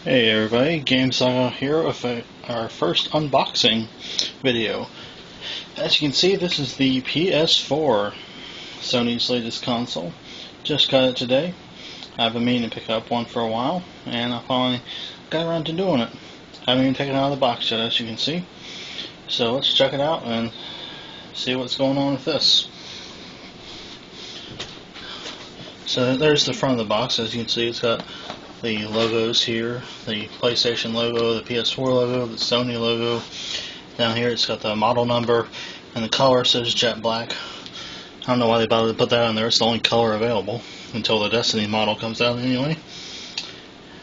Hey everybody, GameSaga here with our first unboxing video. As you can see, this is the PS4, Sony's latest console. Just got it today. I've been meaning to pick up one for a while, and I finally got around to doing it. I haven't even taken it out of the box yet, as you can see. So let's check it out and see what's going on with this. So there's the front of the box. As you can see, it's got the logos here, the PlayStation logo, the PS4 logo, the Sony logo. Down here it's got the model number, and the color says jet black. I don't know why they bothered to put that on there. It's the only color available until the Destiny model comes out anyway.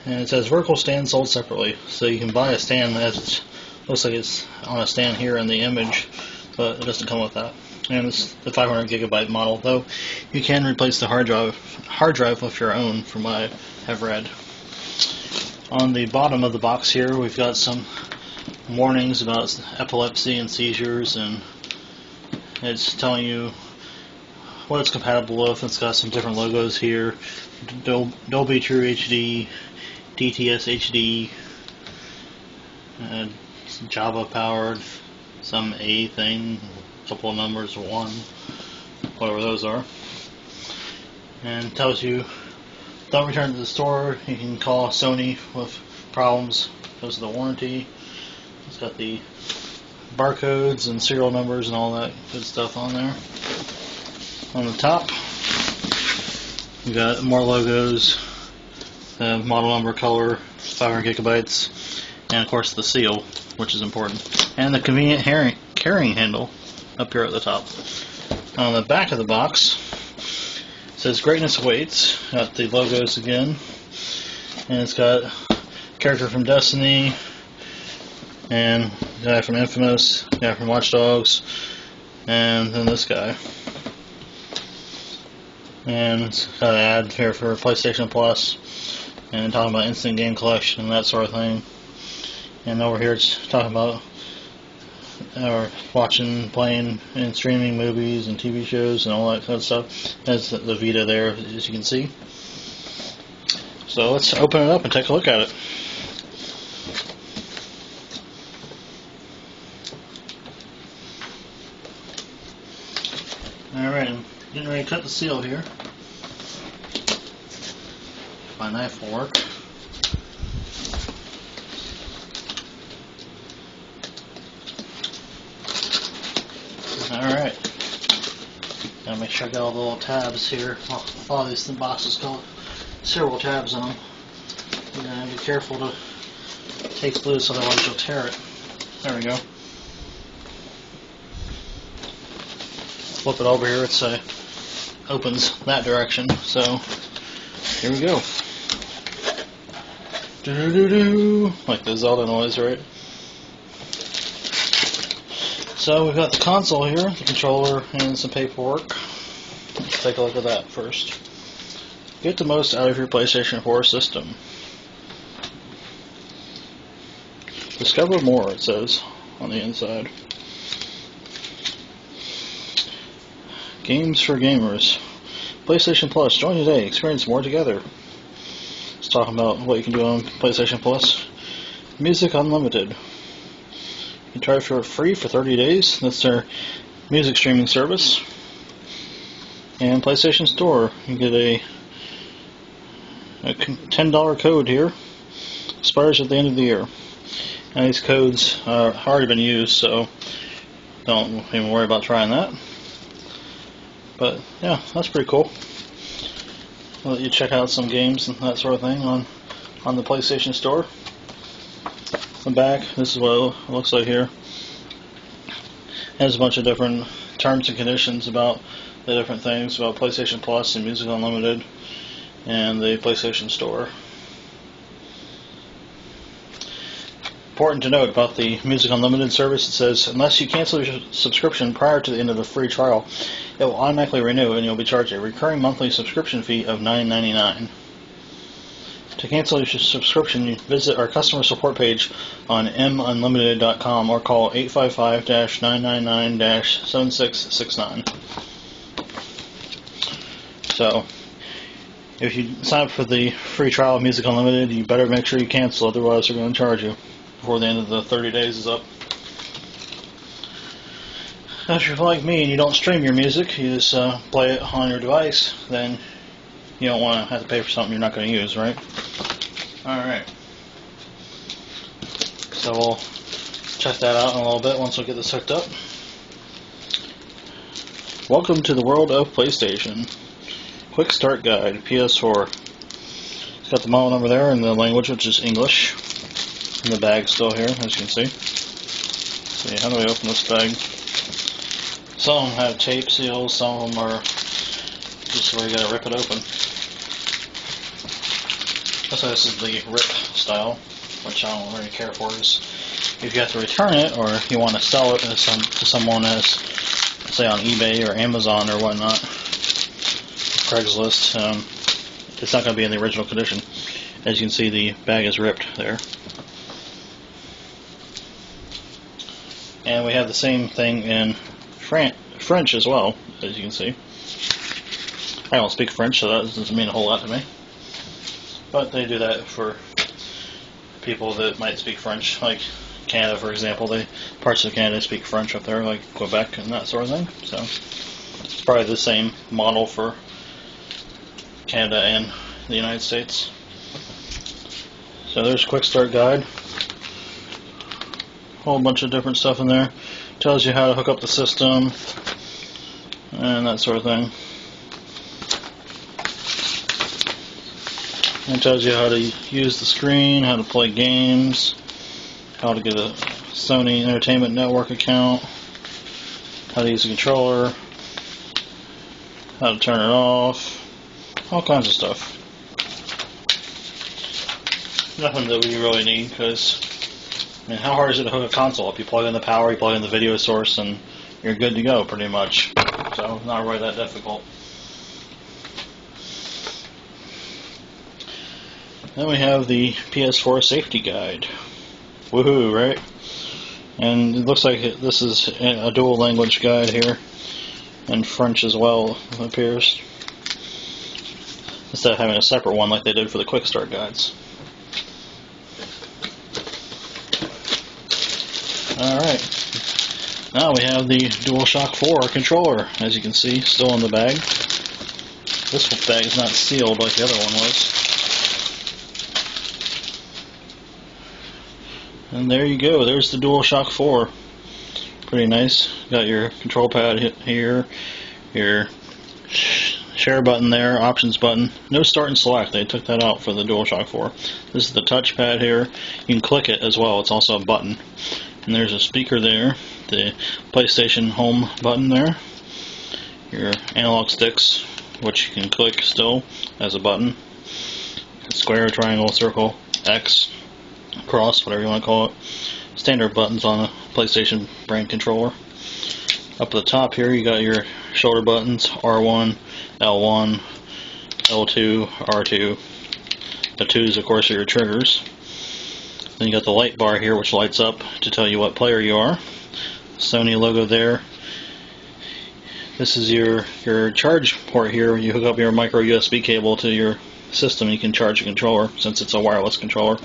And it says vertical stand sold separately, so you can buy a stand that looks like it's on a stand here in the image, but it doesn't come with that. And it's the 500 gigabyte model, though you can replace the hard drive with your own, from what I have read. On the bottom of the box here, we've got some warnings about epilepsy and seizures, and it's telling you what it's compatible with. It's got some different logos here: Dolby True HD, DTS HD, Java powered, some A thing, a couple of numbers, 1, whatever those are, and tells you don't return to the store. You can call Sony with problems because of the warranty. It's got the barcodes and serial numbers and all that good stuff on there. On the top, we got more logos, the model number, color, 500 gigabytes, and of course the seal, which is important, and the convenient carrying handle up here at the top. On the back of the box, it says greatness awaits. Got the logos again, and it's got a character from Destiny, and a guy from Infamous, a guy from Watch Dogs, and then this guy. And it's got an ad here for PlayStation Plus, and talking about instant game collection and that sort of thing. And over here it's talking about watching, playing, and streaming movies and TV shows and all that kind of stuff. That's the Vita there, as you can see. So let's open it up and take a look at it. Alright, I'm getting ready to cut the seal here. My knife will work. Alright, gotta make sure I got all the little tabs here. A lot of these boxes got several tabs on them. You gotta be careful to take loose, otherwise you'll tear it. There we go. Flip it over here, it opens that direction, so here we go. Do-do-do-do, like the Zelda noise, right? So we've got the console here, the controller, and some paperwork. Let's take a look at that first. Get the most out of your PlayStation 4 system. Discover more, it says on the inside. Games for gamers. PlayStation Plus, join today, experience more together. It's talking about what you can do on PlayStation Plus. Music Unlimited. You can try it for free for 30 days. That's their music streaming service. And PlayStation Store. You get a $10 code here. Expires at the end of the year. And these codes are already been used, so don't even worry about trying that. But yeah, that's pretty cool. I'll let you check out some games and that sort of thing on the PlayStation Store. The back, this is what it looks like here. It has a bunch of different terms and conditions about the different things about PlayStation Plus and Music Unlimited and the PlayStation Store. Important to note about the Music Unlimited service, it says unless you cancel your subscription prior to the end of the free trial, it will automatically renew and you'll be charged a recurring monthly subscription fee of $9.99. To cancel your subscription, you visit our customer support page on munlimited.com or call 855-999-7669. So, If you sign up for the free trial of Music Unlimited, you better make sure you cancel, otherwise they're going to charge you before the end of the 30 days is up. If you're like me and you don't stream your music, you just play it on your device, then you don't want to have to pay for something you're not going to use, right? Alright. So we'll check that out in a little bit once we get this hooked up. Welcome to the world of PlayStation. Quick Start Guide, PS4. It's got the model number there and the language, which is English. And the bag's still here, as you can see. Let's see, how do we open this bag? Some of them have tape seals, some of them are just where you gotta rip it open. So this is the rip style, which I don't really care for. Is if you have to return it or you want to sell it to someone as, say, on eBay or Amazon or whatnot, Craigslist, it's not going to be in the original condition. As you can see, the bag is ripped there. And we have the same thing in French as well, as you can see. I don't speak French, so that doesn't mean a whole lot to me. But they do that for people that might speak French, like Canada, for example. Parts of Canada speak French up there, like Quebec and that sort of thing. So it's probably the same model for Canada and the United States. So there's Quick Start Guide. Whole bunch of different stuff in there. Tells you how to hook up the system and that sort of thing. It tells you how to use the screen, how to play games, how to get a Sony Entertainment Network account, how to use a controller, how to turn it off, all kinds of stuff. Nothing that we really need, because, I mean, how hard is it to hook a console up? You plug in the power, you plug in the video source, and you're good to go, pretty much. So, not really that difficult. Then we have the PS4 safety guide. Woohoo, right? And it looks like this is a dual language guide here, and French as well, it appears, instead of having a separate one like they did for the Quick Start guides. Alright, now we have the DualShock 4 controller, as you can see, still in the bag. This bag is not sealed like the other one was. And there you go, there's the DualShock 4. Pretty nice. Got your control pad here, your share button there, options button. No start and select, they took that out for the DualShock 4. This is the touchpad here. You can click it as well, it's also a button. And there's a speaker there, the PlayStation home button there. Your analog sticks, which you can click still as a button. Square, triangle, circle, X, cross, whatever you want to call it. Standard buttons on a PlayStation brand controller. Up at the top here you got your shoulder buttons, R1, L1, L2, R2. The 2's of course are your triggers. Then you got the light bar here which lights up to tell you what player you are. Sony logo there. This is your charge port here. You hook up your micro USB cable to your system, you can charge a controller since it's a wireless controller.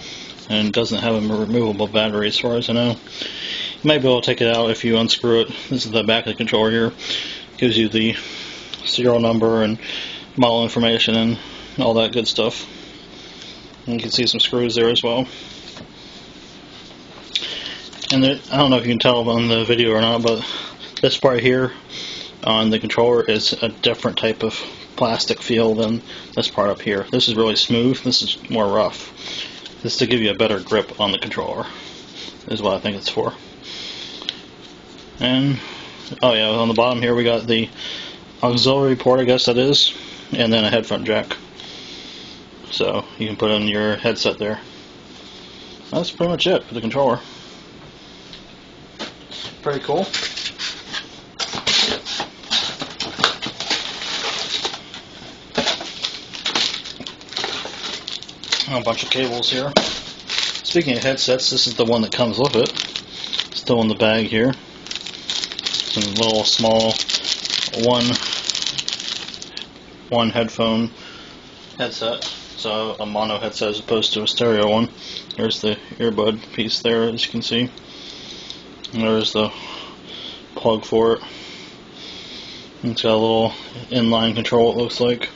And it doesn't have a removable battery as far as I know. You might be able to take it out if you unscrew it. This is the back of the controller here. Gives you the serial number and model information and all that good stuff. And you can see some screws there as well. And there, I don't know if you can tell on the video or not, but this part here on the controller is a different type of plastic feel than this part up here. This is really smooth, this is more rough. This is to give you a better grip on the controller, is what I think it's for. And, oh yeah, on the bottom here we got the auxiliary port, I guess that is, and then a headphone jack. So you can put in your headset there. That's pretty much it for the controller. Pretty cool. A bunch of cables here. Speaking of headsets, this is the one that comes with it. Still in the bag here. Some little small one headphone headset. So a mono headset as opposed to a stereo one. There's the earbud piece there, as you can see. And there's the plug for it. It's got a little inline control, it looks like.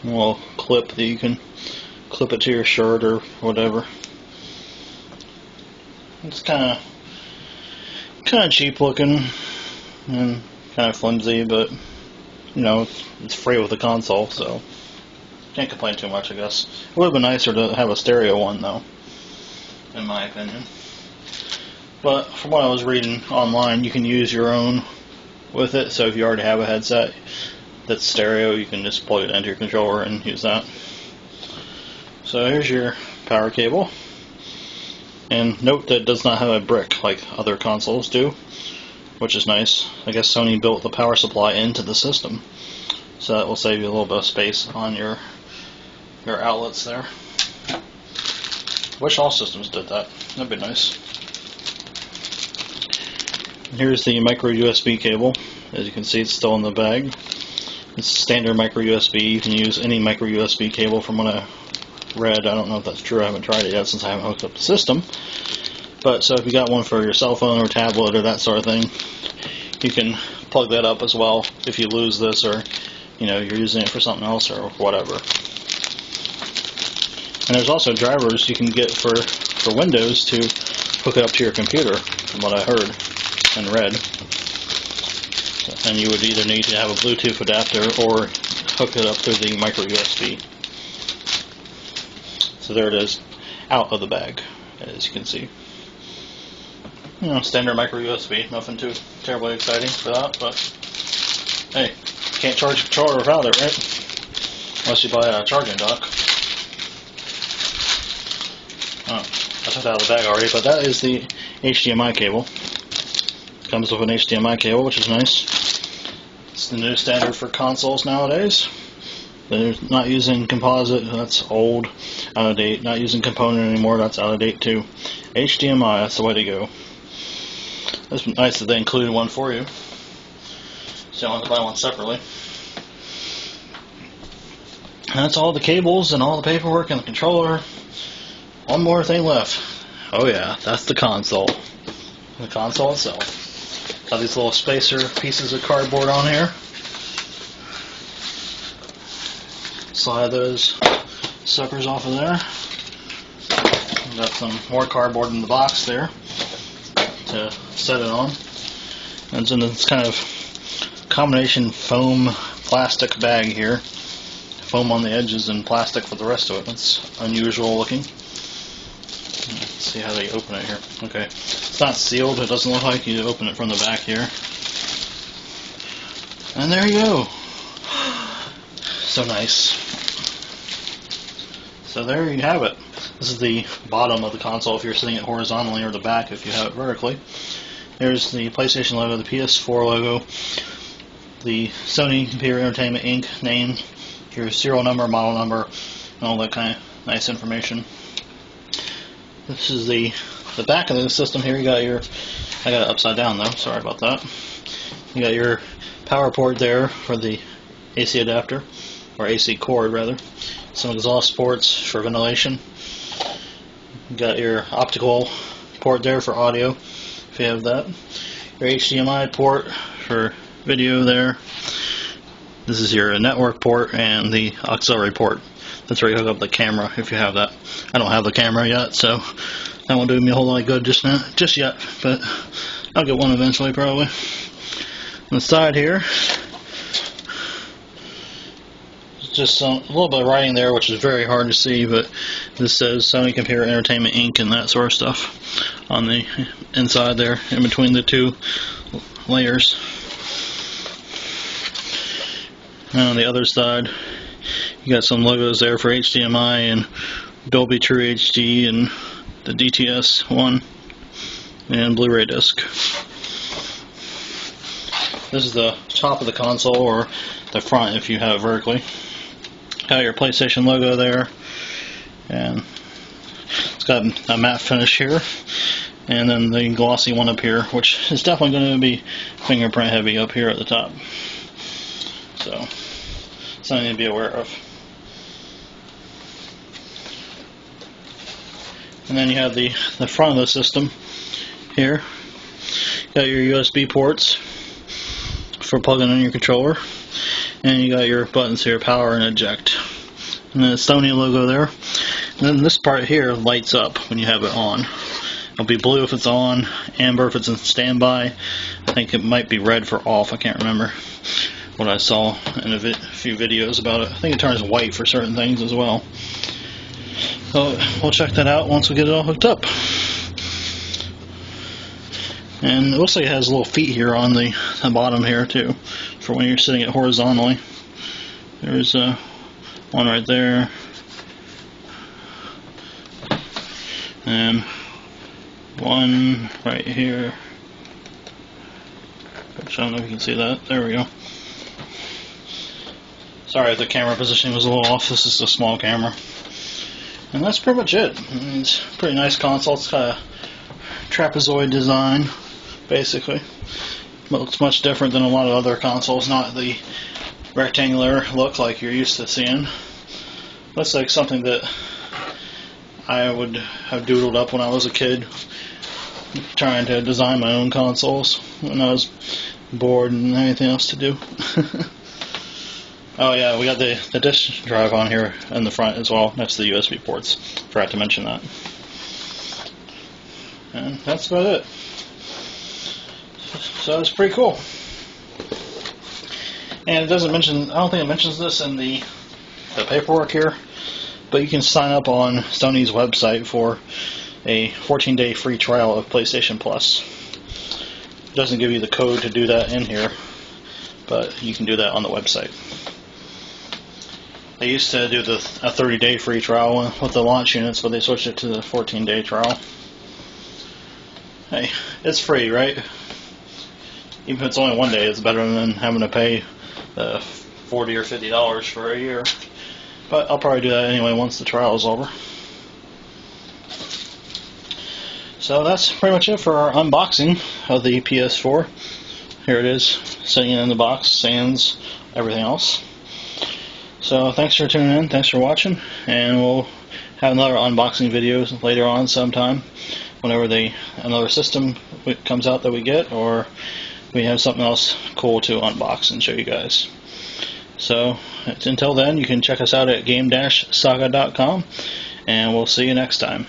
A little clip that you can clip it to your shirt or whatever. It's kind of cheap looking and kind of flimsy, but you know, it's free with the console, so can't complain too much, I guess. It would have been nicer to have a stereo one, though, in my opinion. But from what I was reading online, you can use your own with it. So if you already have a headset that's stereo, you can just plug it into your controller and use that. So here's your power cable. And note that it does not have a brick like other consoles do, which is nice. I guess Sony built the power supply into the system, so that will save you a little bit of space on your outlets there. Wish all systems did that. That'd be nice. Here's the micro USB cable. As you can see, it's still in the bag. It's standard micro USB. You can use any micro USB cable from what I read. I don't know if that's true. I haven't tried it yet since I haven't hooked up the system. But so if you got one for your cell phone or tablet or that sort of thing, you can plug that up as well if you lose this, or you know, you're using it for something else or whatever. And there's also drivers you can get for Windows to hook it up to your computer, from what I heard and read. And you would either need to have a Bluetooth adapter or hook it up through the micro USB. So there it is, out of the bag, as you can see. You know, standard micro USB, nothing too terribly exciting for that, but hey, can't charge a controller without it, right? Unless you buy a charging dock. Oh, I took that out of the bag already, but that is the HDMI cable. Comes with an HDMI cable, which is nice. It's the new standard for consoles nowadays. They're not using composite, that's old, out of date. Not using component anymore, that's out of date too. HDMI, that's the way to go. It's nice that they included one for you, so you don't have to buy one separately. And that's all the cables and all the paperwork and the controller. One more thing left. Oh yeah, that's the console. The console itself. Got these little spacer pieces of cardboard on here. Slide those suckers off of there. Got some more cardboard in the box there to set it on. And it's in this kind of combination foam plastic bag here. Foam on the edges and plastic for the rest of it. That's unusual looking. Let's see how they open it here. Okay, it's not sealed. It doesn't look like you open it from the back here. And there you go. So nice. So there you have it. This is the bottom of the console if you're sitting it horizontally, or the back if you have it vertically. There's the PlayStation logo, the PS4 logo, the Sony Computer Entertainment Inc. name, your serial number, model number, and all that kind of nice information. This is the back of the system here. You got your, I got it upside down though, sorry about that. You got your power port there for the AC adapter, or AC cord rather. Some exhaust ports for ventilation. You got your optical port there for audio, if you have that. Your HDMI port for video there. This is your network port and the auxiliary port. That's where you hook up the camera if you have that. I don't have the camera yet, so that won't do me a whole lot of good just yet, but I'll get one eventually probably. On the side here, just a little bit of writing there, which is very hard to see, but this says Sony Computer Entertainment Inc. and that sort of stuff on the inside there, in between the two layers. And on the other side, you got some logos there for HDMI and Dolby True HD and the DTS one and Blu-ray disc. This is the top of the console, or the front if you have it vertically. Got your PlayStation logo there, and it's got a matte finish here, and then the glossy one up here, which is definitely going to be fingerprint heavy up here at the top. So something to be aware of. And then you have the front of the system here. Got your USB ports for plugging in your controller, and you got your buttons here, power and eject. And then the Sony logo there. And then this part here lights up when you have it on. It'll be blue if it's on, amber if it's in standby. I think it might be red for off. I can't remember what I saw in a few videos about it. I think it turns white for certain things as well. So we'll check that out once we get it all hooked up. And it looks like it has little feet here on the bottom here too, for when you're sitting it horizontally. There's one right there, and one right here. Which I don't know if you can see that. There we go. Sorry if the camera positioning was a little off. This is a small camera. And that's pretty much it. It's a pretty nice console. It's got a trapezoid design, basically. It looks much different than a lot of other consoles, not the rectangular look like you're used to seeing. Looks like something that I would have doodled up when I was a kid, trying to design my own consoles when I was bored and anything else to do. Oh yeah, we got the disk drive on here in the front as well, next to the USB ports. Forgot to mention that. And that's about it. So it's pretty cool. And it doesn't mention, I don't think it mentions this in the paperwork here, but you can sign up on Sony's website for a 14-day free trial of PlayStation Plus. It doesn't give you the code to do that in here, but you can do that on the website. They used to do a 30-day free trial with the launch units, but they switched it to the 14-day trial. Hey, it's free, right? Even if it's only 1 day, it's better than having to pay the $40 or $50 for a year. But I'll probably do that anyway once the trial is over. So that's pretty much it for our unboxing of the PS4. Here it is, sitting in the box, sans everything else. So thanks for tuning in, thanks for watching, and we'll have another unboxing video later on sometime, whenever another system comes out that we get, or we have something else cool to unbox and show you guys. So until then, you can check us out at game-saga.com, and we'll see you next time.